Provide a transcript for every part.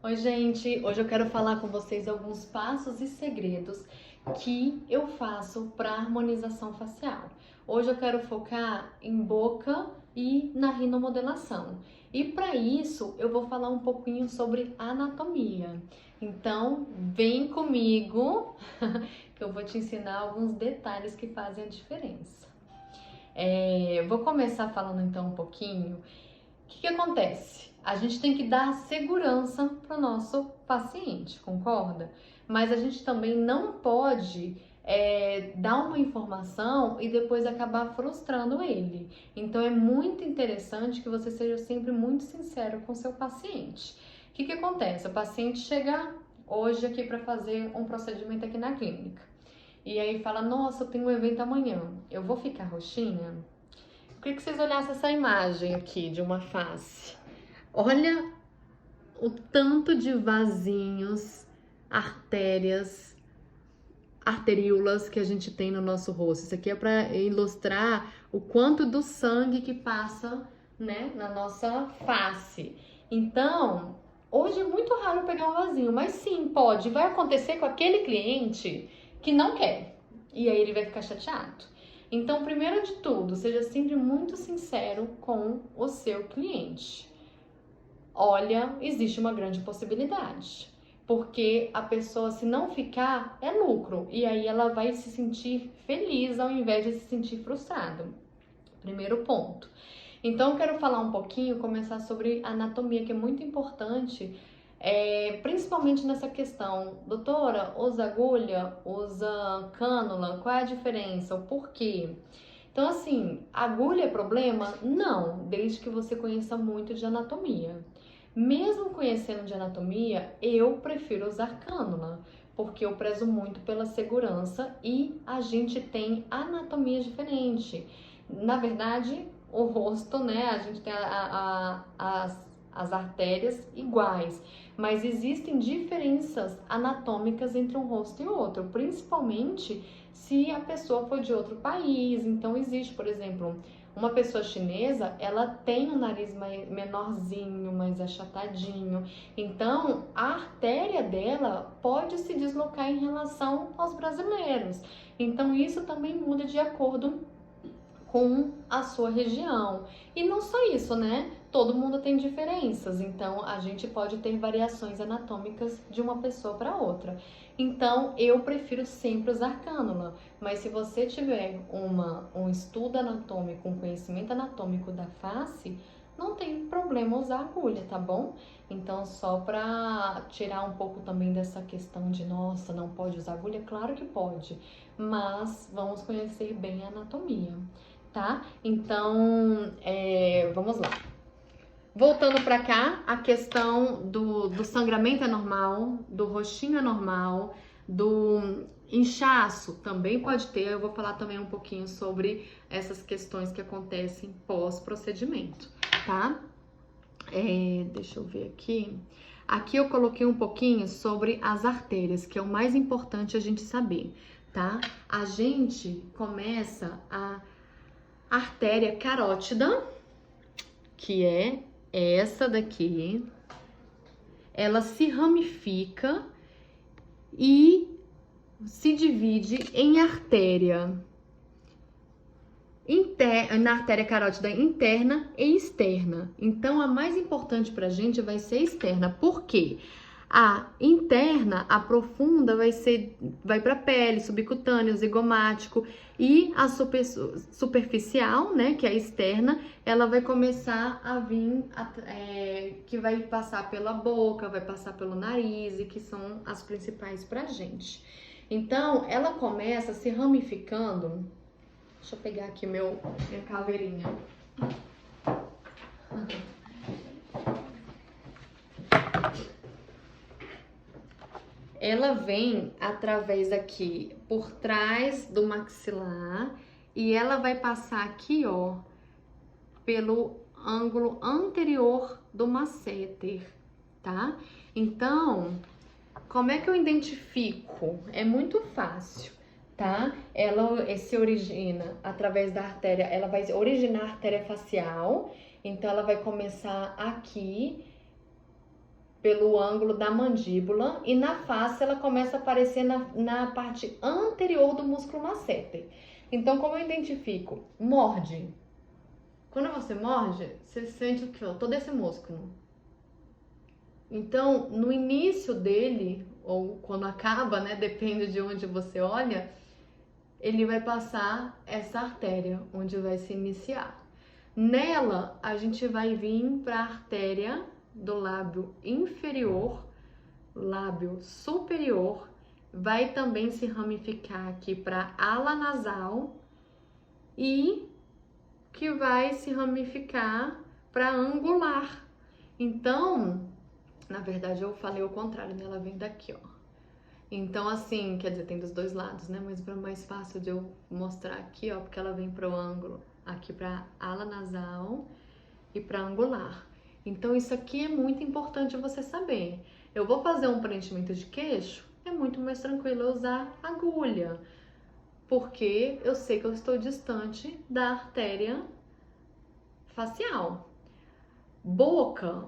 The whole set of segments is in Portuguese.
Oi, gente! Hoje eu quero falar com vocês alguns passos e segredos que eu faço para harmonização facial. Hoje eu quero focar em boca e na rinomodelação. E para isso eu vou falar um pouquinho sobre anatomia. Então, vem comigo que eu vou te ensinar alguns detalhes que fazem a diferença. Vou começar falando então um pouquinho. O que acontece? A gente tem que dar segurança para o nosso paciente, concorda? Mas a gente também não pode dar uma informação e depois acabar frustrando ele. Então é muito interessante que você seja sempre muito sincero com seu paciente. O que acontece? O paciente chega hoje aqui para fazer um procedimento aqui na clínica. E aí fala, nossa, eu tenho um evento amanhã, eu vou ficar roxinha? Eu queria que vocês olhassem essa imagem aqui de uma face. Olha o tanto de vasinhos, arteríolas que a gente tem no nosso rosto. Isso aqui é para ilustrar o quanto do sangue que passa, né, na nossa face. Então, hoje é muito raro pegar um vasinho, mas sim, pode. Vai acontecer com aquele cliente que não quer. E aí ele vai ficar chateado. Então, primeiro de tudo, seja sempre muito sincero com o seu cliente. Olha, existe uma grande possibilidade, porque a pessoa, se não ficar, é lucro, e aí ela vai se sentir feliz ao invés de se sentir frustrada. Primeiro ponto. Então, eu quero falar um pouquinho, começar sobre anatomia, que é muito importante, principalmente nessa questão. Doutora, usa agulha, usa cânula, qual é a diferença, o porquê? Então, assim, agulha é problema? Não, desde que você conheça muito de anatomia. Mesmo conhecendo de anatomia, eu prefiro usar cânula, porque eu prezo muito pela segurança e a gente tem anatomia diferente. Na verdade, o rosto, né, a gente tem as artérias iguais, mas existem diferenças anatômicas entre um rosto e outro, principalmente se a pessoa for de outro país. Então existe, por exemplo, uma pessoa chinesa, ela tem um nariz menorzinho, mais achatadinho. Então, a artéria dela pode se deslocar em relação aos brasileiros. Então, isso também muda de acordo com a sua região. E não só isso, né? Todo mundo tem diferenças, então a gente pode ter variações anatômicas de uma pessoa para outra. Então, eu prefiro sempre usar cânula, mas se você tiver um estudo anatômico, um conhecimento anatômico da face, não tem problema usar agulha, tá bom? Então, só para tirar um pouco também dessa questão de, nossa, não pode usar agulha, claro que pode, mas vamos conhecer bem a anatomia. Tá? Então, vamos lá. Voltando para cá, a questão do sangramento é normal, do roxinho é normal, do inchaço também pode ter. Eu vou falar também um pouquinho sobre essas questões que acontecem pós-procedimento, tá? Deixa eu ver aqui. Aqui eu coloquei um pouquinho sobre as artérias, que é o mais importante a gente saber, tá? A gente começa a artéria carótida, que é essa daqui, ela se ramifica e se divide em artéria na artéria carótida interna e externa. Então, a mais importante pra gente vai ser a externa. Por quê? A interna, a profunda, vai para a pele, subcutâneo, zigomático, e a superficial, né, que é a externa, ela vai começar a vir, que vai passar pela boca, vai passar pelo nariz, e que são as principais pra gente. Então, ela começa se ramificando. Deixa eu pegar aqui minha caveirinha. Ela vem através aqui, por trás do maxilar, e ela vai passar aqui, ó, pelo ângulo anterior do masseter, tá? Então, como é que eu identifico? É muito fácil. tá? Ela se origina através da artéria, ela vai originar a artéria facial, então ela vai começar aqui, pelo ângulo da mandíbula, e na face ela começa a aparecer na parte anterior do músculo masseter. Então, como eu identifico? Morde. Quando você morde, você sente o que? Todo esse músculo. Então, no início dele, ou quando acaba, né? Depende de onde você olha, ele vai passar essa artéria, onde vai se iniciar. Nela, a gente vai vir para a artéria do lábio inferior, lábio superior, vai também se ramificar aqui para a ala nasal e que vai se ramificar para angular. Então, na verdade eu falei o contrário, né? Ela vem daqui, ó. Então, assim, quer dizer, tem dos dois lados, né? Mas é mais fácil de eu mostrar aqui, ó, porque ela vem para o ângulo, aqui para ala nasal e para angular. Então, isso aqui é muito importante você saber. Eu vou fazer um preenchimento de queixo, é muito mais tranquilo eu usar agulha, porque eu sei que eu estou distante da artéria facial. Boca,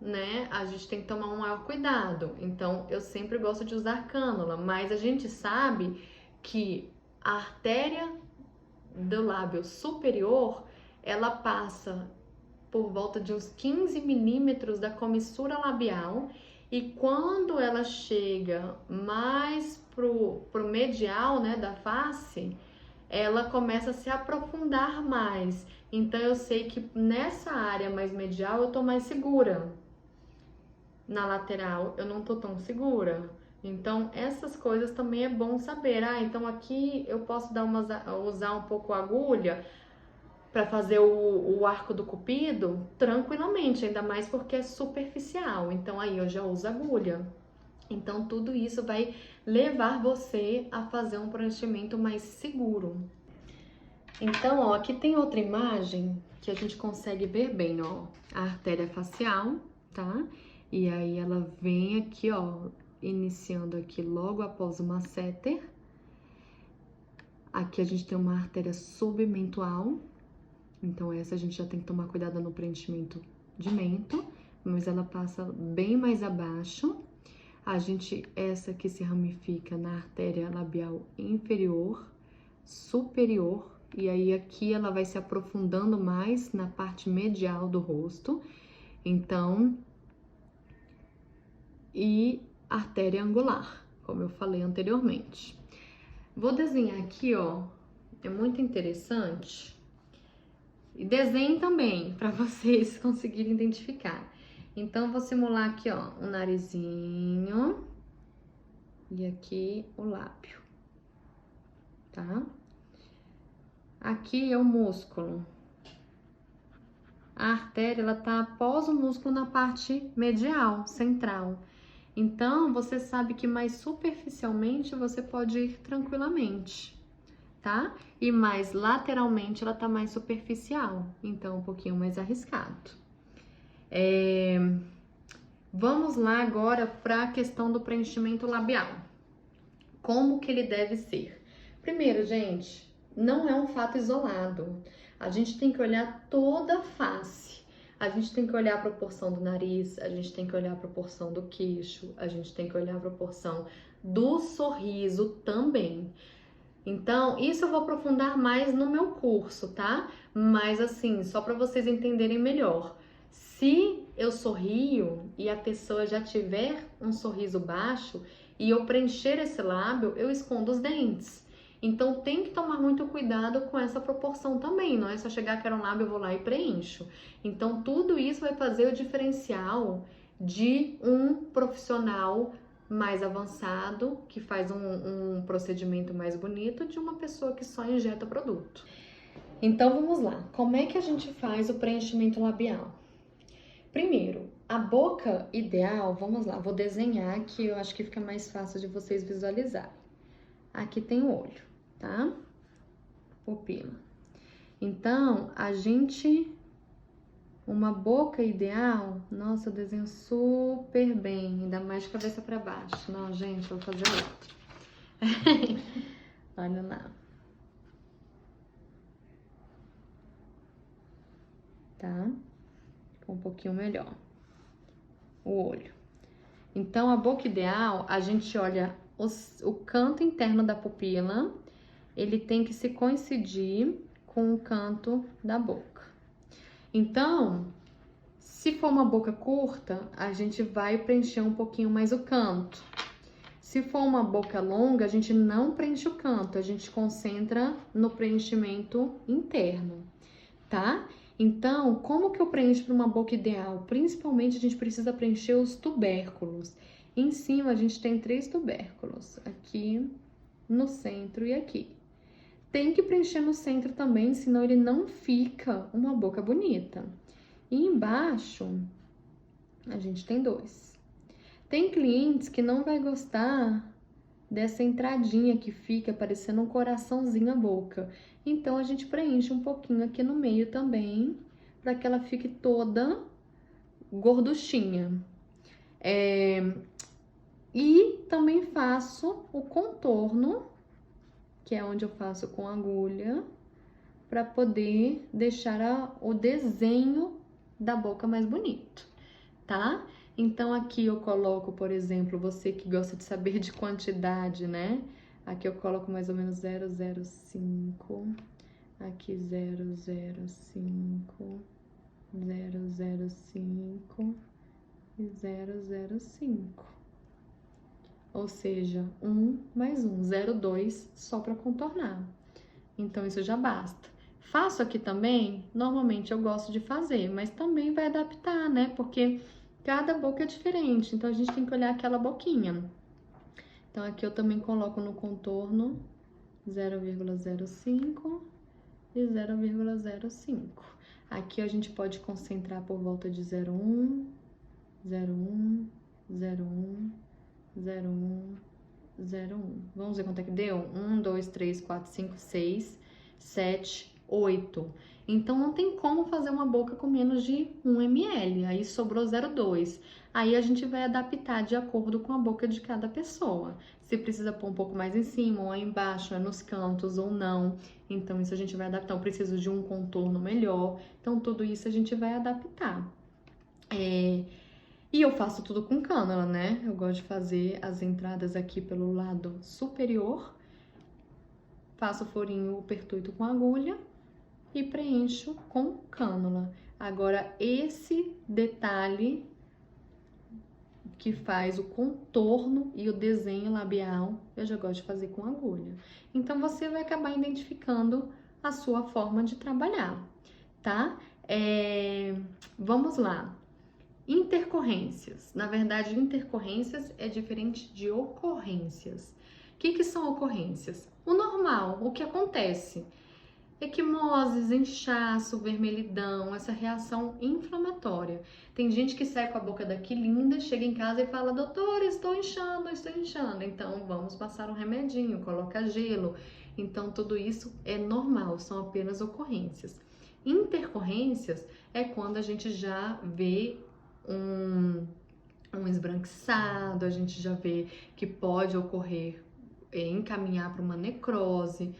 né? A gente tem que tomar um maior cuidado. Então, eu sempre gosto de usar cânula, mas a gente sabe que a artéria do lábio superior, ela passa por volta de uns 15 milímetros da comissura labial, e quando ela chega mais pro medial, né, da face, ela começa a se aprofundar mais. Então eu sei que nessa área mais medial eu tô mais segura. Na lateral eu não tô tão segura. Então essas coisas também é bom saber. Ah, então aqui eu posso usar um pouco a agulha para fazer o arco do cupido tranquilamente, ainda mais porque é superficial. Então aí eu já uso agulha. Então tudo isso vai levar você a fazer um preenchimento mais seguro. Então, ó, aqui tem outra imagem que a gente consegue ver bem, ó, a artéria facial, tá? E aí ela vem aqui, ó, iniciando aqui logo após o masseter. Aqui a gente tem uma artéria submentual. Então, essa a gente já tem que tomar cuidado no preenchimento de mento, mas ela passa bem mais abaixo. Essa aqui se ramifica na artéria labial inferior, superior, e aí aqui ela vai se aprofundando mais na parte medial do rosto. Então, e artéria angular, como eu falei anteriormente. Vou desenhar aqui, ó, é muito interessante. E desenhe também, para vocês conseguirem identificar. Então, vou simular aqui, ó, um narizinho e aqui o lábio, tá? Aqui é o músculo. A artéria, ela tá após o músculo na parte medial, central. Então, você sabe que mais superficialmente você pode ir tranquilamente, tá? E mais lateralmente ela tá mais superficial, então um pouquinho mais arriscado. Vamos lá agora para a questão do preenchimento labial. Como que ele deve ser? Primeiro, gente, não é um fato isolado. A gente tem que olhar toda a face. A gente tem que olhar a proporção do nariz, a gente tem que olhar a proporção do queixo, a gente tem que olhar a proporção do sorriso também. Então, isso eu vou aprofundar mais no meu curso, tá? Mas assim, só para vocês entenderem melhor. Se eu sorrio e a pessoa já tiver um sorriso baixo e eu preencher esse lábio, eu escondo os dentes. Então, tem que tomar muito cuidado com essa proporção também. Não é só chegar que era um lábio, eu vou lá e preencho. Então, tudo isso vai fazer o diferencial de um profissional mais avançado, que faz um procedimento mais bonito, de uma pessoa que só injeta produto. Então, vamos lá. Como é que a gente faz o preenchimento labial? Primeiro, a boca ideal, vamos lá, vou desenhar aqui, eu acho que fica mais fácil de vocês visualizarem. Aqui tem o olho, tá? Pupila. Então, uma boca ideal, nossa, eu desenho super bem, ainda mais de cabeça para baixo. Não, gente, eu vou fazer outro. Olha lá. Tá? Ficou um pouquinho melhor. O olho. Então, a boca ideal, a gente olha o canto interno da pupila, ele tem que se coincidir com o canto da boca. Então, se for uma boca curta, a gente vai preencher um pouquinho mais o canto. Se for uma boca longa, a gente não preenche o canto, a gente concentra no preenchimento interno, tá? Então, como que eu preencho para uma boca ideal? Principalmente, a gente precisa preencher os tubérculos. Em cima, a gente tem 3 tubérculos, aqui no centro e aqui. Tem que preencher no centro também, senão ele não fica uma boca bonita. E embaixo, a gente tem 2. Tem clientes que não vai gostar dessa entradinha que fica parecendo um coraçãozinho a boca. Então, a gente preenche um pouquinho aqui no meio também, para que ela fique toda gorduchinha. E também faço o contorno, que é onde eu faço com agulha, para poder deixar o desenho da boca mais bonito, tá? Então, aqui eu coloco, por exemplo, você que gosta de saber de quantidade, né? Aqui eu coloco mais ou menos 0,05, aqui 0,05, 0,05 e 0,05. Ou seja, 1 mais 1, 0,2 só para contornar. Então, isso já basta. Faço aqui também, normalmente eu gosto de fazer, mas também vai adaptar, né? Porque cada boca é diferente, então a gente tem que olhar aquela boquinha. Então, aqui eu também coloco no contorno 0,05 e 0,05. Aqui a gente pode concentrar por volta de 0,1, 0,1, 0,1, 0,1, 0,1. Vamos ver quanto é que deu? 1, 2, 3, 4, 5, 6, 7, 8. Então, não tem como fazer uma boca com menos de 1 ml. Aí sobrou 0,2. Aí a gente vai adaptar de acordo com a boca de cada pessoa. Se precisa pôr um pouco mais em cima, ou aí embaixo, ou nos cantos, ou não. Então, isso a gente vai adaptar. Eu preciso de um contorno melhor. Então, tudo isso a gente vai adaptar. E eu faço tudo com cânula, né? Eu gosto de fazer as entradas aqui pelo lado superior. Faço o furinho, o pertuito com agulha e preencho com cânula. Agora, esse detalhe que faz o contorno e o desenho labial, eu já gosto de fazer com agulha. Então, você vai acabar identificando a sua forma de trabalhar, tá? Vamos lá. Intercorrências. Na verdade, intercorrências é diferente de ocorrências. O que são ocorrências? O normal, o que acontece. Equimoses, inchaço, vermelhidão, essa reação inflamatória. Tem gente que sai com a boca daqui linda, chega em casa e fala, doutor, estou inchando, estou inchando. Então, vamos passar um remedinho, coloca gelo. Então, tudo isso é normal, são apenas ocorrências. Intercorrências é quando a gente já vê um esbranquiçado, a gente já vê que pode ocorrer, encaminhar para uma necrose.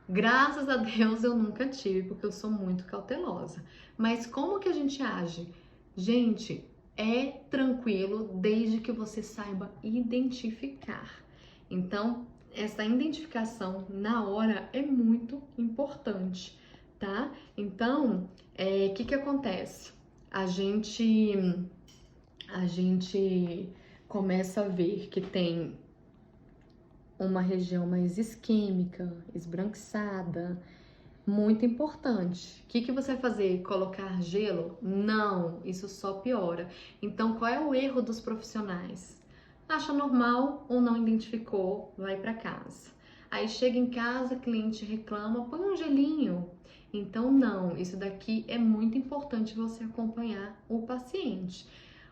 Graças a Deus eu nunca tive, porque eu sou muito cautelosa. Mas como que a gente age? Gente, é tranquilo desde que você saiba identificar. Então, essa identificação na hora é muito importante, tá? Então, o que acontece? A gente começa a ver que tem uma região mais isquêmica, esbranquiçada, muito importante. O que você vai fazer? Colocar gelo? Não, isso só piora. Então, qual é o erro dos profissionais? Acha normal ou não identificou, vai para casa. Aí chega em casa, cliente reclama, põe um gelinho. Então, não, isso daqui é muito importante você acompanhar o paciente.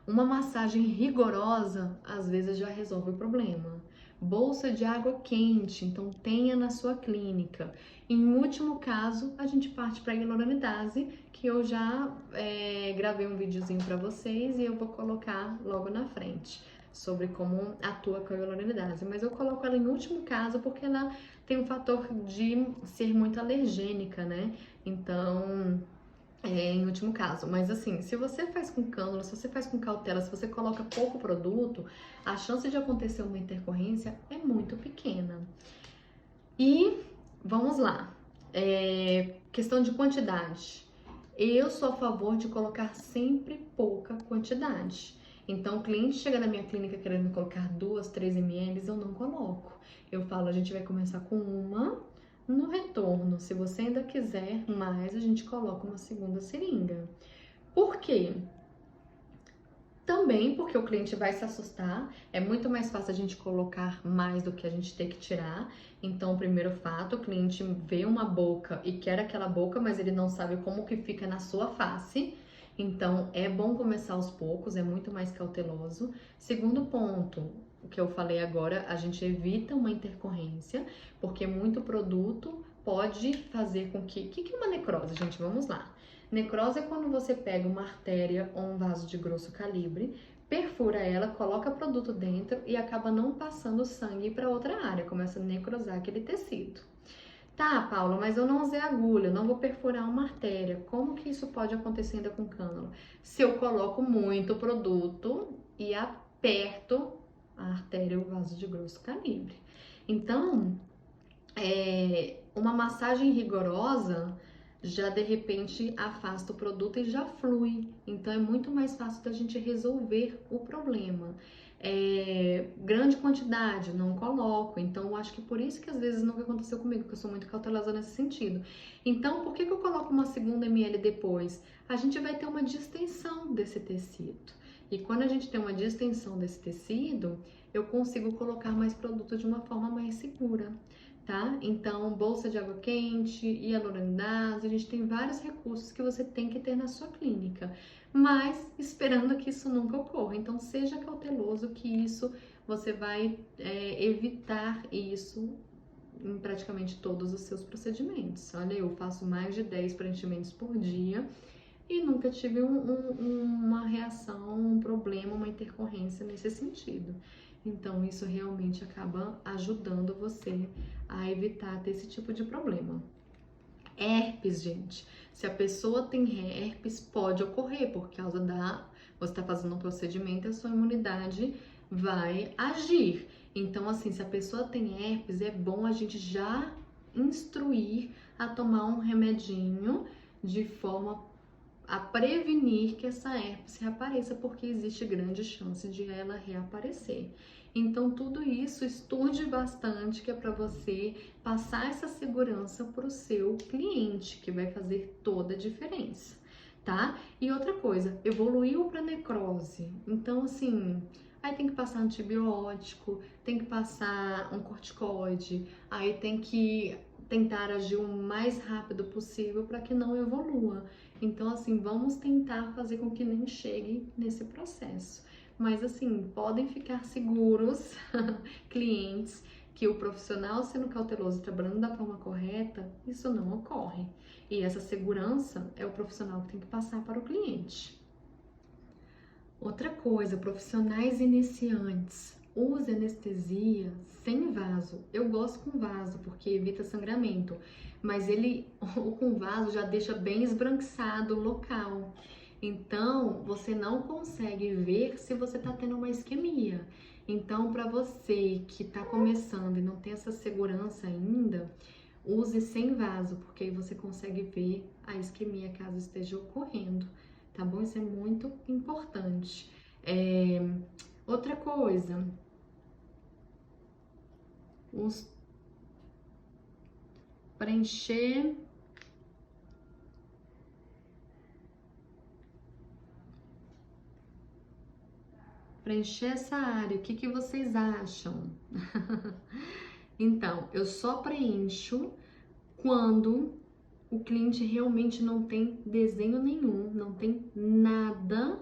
Uma massagem rigorosa, às vezes, já resolve o problema. Bolsa de água quente, então tenha na sua clínica. Em último caso, a gente parte para a hyaluronidase, que eu já gravei um videozinho para vocês e eu vou colocar logo na frente. sobre como atua a hyaluronidase, mas eu coloco ela em último caso porque ela tem um fator de ser muito alergênica, né? Então, em último caso. Mas assim, se você faz com cânula, se você faz com cautela, se você coloca pouco produto, a chance de acontecer uma intercorrência é muito pequena. E vamos lá. Questão de quantidade. Eu sou a favor de colocar sempre pouca quantidade. Então, o cliente chega na minha clínica querendo colocar 2, 3 ml, eu não coloco. Eu falo, a gente vai começar com uma, no retorno, se você ainda quiser mais, a gente coloca uma segunda seringa. Por quê? Também porque o cliente vai se assustar, é muito mais fácil a gente colocar mais do que a gente ter que tirar. Então, o primeiro fato, o cliente vê uma boca e quer aquela boca, mas ele não sabe como que fica na sua face. Então, é bom começar aos poucos, é muito mais cauteloso. Segundo ponto, o que eu falei agora, a gente evita uma intercorrência, porque muito produto pode fazer com que... O que é uma necrose, gente? Vamos lá. Necrose é quando você pega uma artéria ou um vaso de grosso calibre, perfura ela, coloca produto dentro e acaba não passando sangue para outra área, começa a necrosar aquele tecido. Tá, Paula, mas eu não usei agulha, eu não vou perfurar uma artéria. Como que isso pode acontecer ainda com cânula? Se eu coloco muito produto e aperto a artéria ou o vaso de grosso calibre. Então, uma massagem rigorosa já de repente afasta o produto e já flui. Então é muito mais fácil da gente resolver o problema. Grande quantidade, não coloco. Então eu acho que por isso que às vezes nunca aconteceu comigo, porque eu sou muito cautelosa nesse sentido. Então por que eu coloco uma segunda ml depois? A gente vai ter uma distensão desse tecido. E quando a gente tem uma distensão desse tecido, eu consigo colocar mais produto de uma forma mais segura. Tá? Então, bolsa de água quente, hyaluronidase, a gente tem vários recursos que você tem que ter na sua clínica, mas esperando que isso nunca ocorra. Então, seja cauteloso que isso, você vai evitar isso em praticamente todos os seus procedimentos. Olha, eu faço mais de 10 preenchimentos por dia e nunca tive uma reação, um problema, uma intercorrência nesse sentido. Então, isso realmente acaba ajudando você a evitar ter esse tipo de problema. Herpes, gente. Se a pessoa tem herpes, pode ocorrer por causa você está fazendo um procedimento e a sua imunidade vai agir. Então, assim, se a pessoa tem herpes, é bom a gente já instruir a tomar um remedinho de forma a prevenir que essa herpes reapareça, porque existe grande chance de ela reaparecer. Então, tudo isso estude bastante, que é para você passar essa segurança para o seu cliente, que vai fazer toda a diferença, tá? E outra coisa, evoluiu para necrose. Então, assim, aí tem que passar antibiótico, tem que passar um corticoide, aí tem que tentar agir o mais rápido possível para que não evolua. Então, assim, vamos tentar fazer com que nem chegue nesse processo. Mas, assim, podem ficar seguros, clientes, que o profissional sendo cauteloso e trabalhando da forma correta, isso não ocorre. E essa segurança é o profissional que tem que passar para o cliente. Outra coisa, profissionais iniciantes, use anestesia sem vaso. Eu gosto com vaso porque evita sangramento, mas o com vaso já deixa bem esbranquiçado o local. Então, você não consegue ver se você tá tendo uma isquemia. Então, para você que tá começando e não tem essa segurança ainda, use sem vaso, porque aí você consegue ver a isquemia caso esteja ocorrendo, tá bom? Isso é muito importante. Outra coisa, preencher essa área, o que vocês acham? Então, eu só preencho quando o cliente realmente não tem desenho nenhum, não tem nada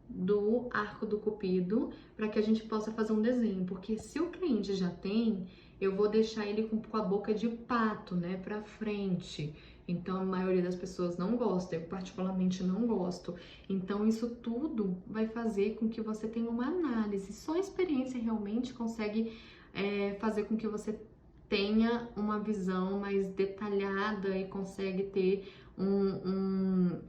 do arco do cupido para que a gente possa fazer um desenho, porque se o cliente já tem, eu vou deixar ele com a boca de pato, né, para frente. Então, a maioria das pessoas não gosta, eu particularmente não gosto. Então, isso tudo vai fazer com que você tenha uma análise. Só a experiência realmente consegue fazer com que você tenha uma visão mais detalhada e consegue ter um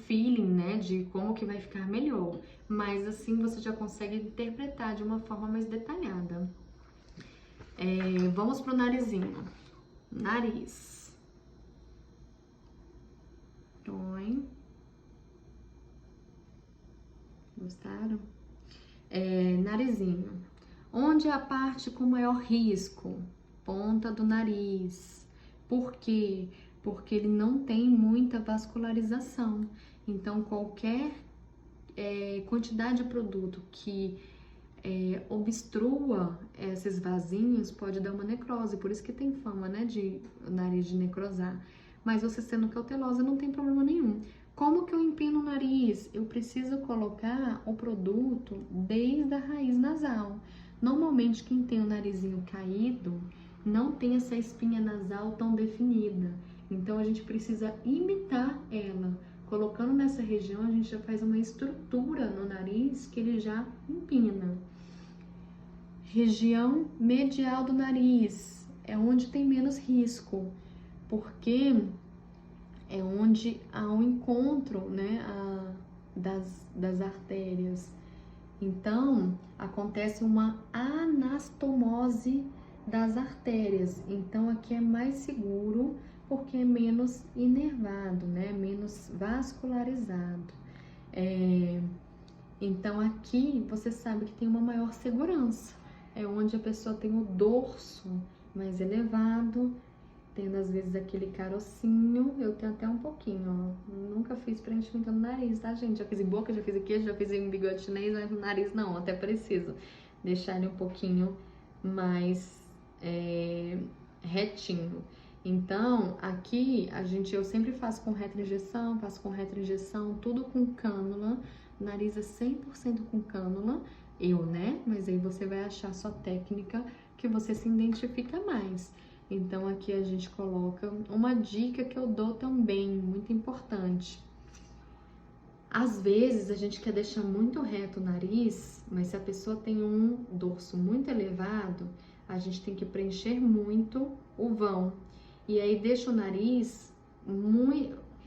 feeling, né, de como que vai ficar melhor. Mas assim você já consegue interpretar de uma forma mais detalhada. Vamos pro narizinho. Nariz. Oi. Gostaram? Narizinho. Onde é a parte com maior risco? Ponta do nariz. Por quê? Porque ele não tem muita vascularização. Então, qualquer quantidade de produto que obstrua esses vasinhos pode dar uma necrose. Por isso que tem fama, né, de nariz de necrosar. Mas você sendo cautelosa não tem problema nenhum. Como que eu empino o nariz? Eu preciso colocar o produto desde a raiz nasal. Normalmente, quem tem o narizinho caído não tem essa espinha nasal tão definida. Então, a gente precisa imitar ela. Colocando nessa região, a gente já faz uma estrutura no nariz que ele já empina. Região medial do nariz é onde tem menos risco, porque é onde há um encontro, né, das artérias. Então, acontece uma anastomose das artérias. Então, aqui é mais seguro porque é menos inervado, né, menos vascularizado. Então, aqui você sabe que tem uma maior segurança. É onde a pessoa tem o dorso mais elevado, tendo às vezes aquele carocinho. Eu tenho até um pouquinho, ó. Nunca fiz preenchimento no nariz, tá, gente? Já fiz em boca, já fiz aqui, já fiz em bigode chinês, mas no nariz não, até preciso deixar ele um pouquinho mais retinho. Então, aqui eu sempre faço com retroinjeção, tudo com cânula. Nariz é 100% com cânula, né? Mas aí você vai achar a sua técnica que você se identifica mais. Então, aqui a gente coloca uma dica que eu dou também, muito importante. Às vezes, a gente quer deixar muito reto o nariz, mas se a pessoa tem um dorso muito elevado, a gente tem que preencher muito o vão. E aí, deixa o nariz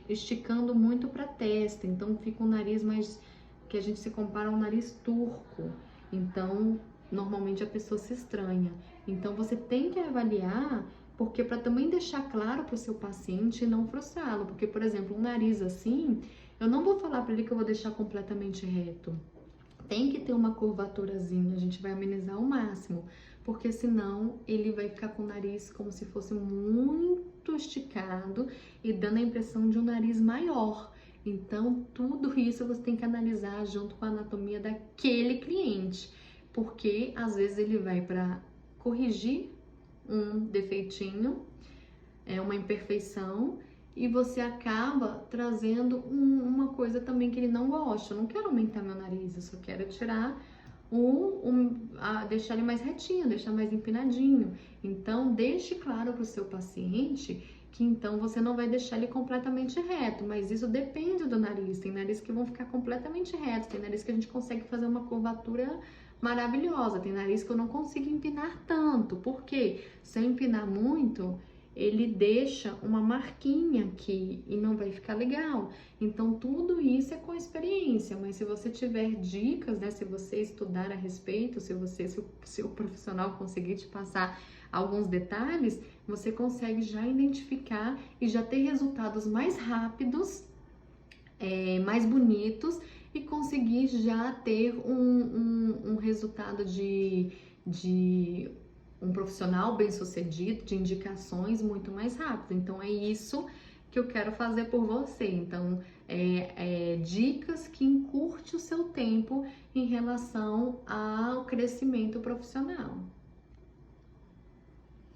esticando muito para a testa. Então, fica um nariz mais, que a gente se compara a um nariz turco. Então, normalmente a pessoa se estranha. Então, você tem que avaliar, porque para também deixar claro para o seu paciente e não frustrá-lo. Porque, por exemplo, um nariz assim, eu não vou falar para ele que eu vou deixar completamente reto. Tem que ter uma curvaturazinha, a gente vai amenizar ao máximo, porque senão ele vai ficar com o nariz como se fosse muito esticado e dando a impressão de um nariz maior. Então, tudo isso você tem que analisar junto com a anatomia daquele cliente, porque às vezes ele vai para corrigir um defeitinho, uma imperfeição, e você acaba trazendo uma coisa também que ele não gosta. Eu não quero aumentar meu nariz, eu só quero tirar deixar ele mais retinho, deixar mais empinadinho. Então, deixe claro para o seu paciente que então você não vai deixar ele completamente reto, mas isso depende do nariz. Tem nariz que vão ficar completamente retos, tem nariz que a gente consegue fazer uma curvatura maravilhosa, tem nariz que eu não consigo empinar tanto. Por quê? Se eu empinar muito, ele deixa uma marquinha aqui e não vai ficar legal. Então, tudo isso é com experiência, mas se você tiver dicas, né, se você estudar a respeito, se o profissional conseguir te passar alguns detalhes, você consegue já identificar e já ter resultados mais rápidos, mais bonitos, e conseguir já ter um resultado de um profissional bem-sucedido, de indicações muito mais rápido. Então, é isso que eu quero fazer por você. Então, dicas que encurte o seu tempo em relação ao crescimento profissional.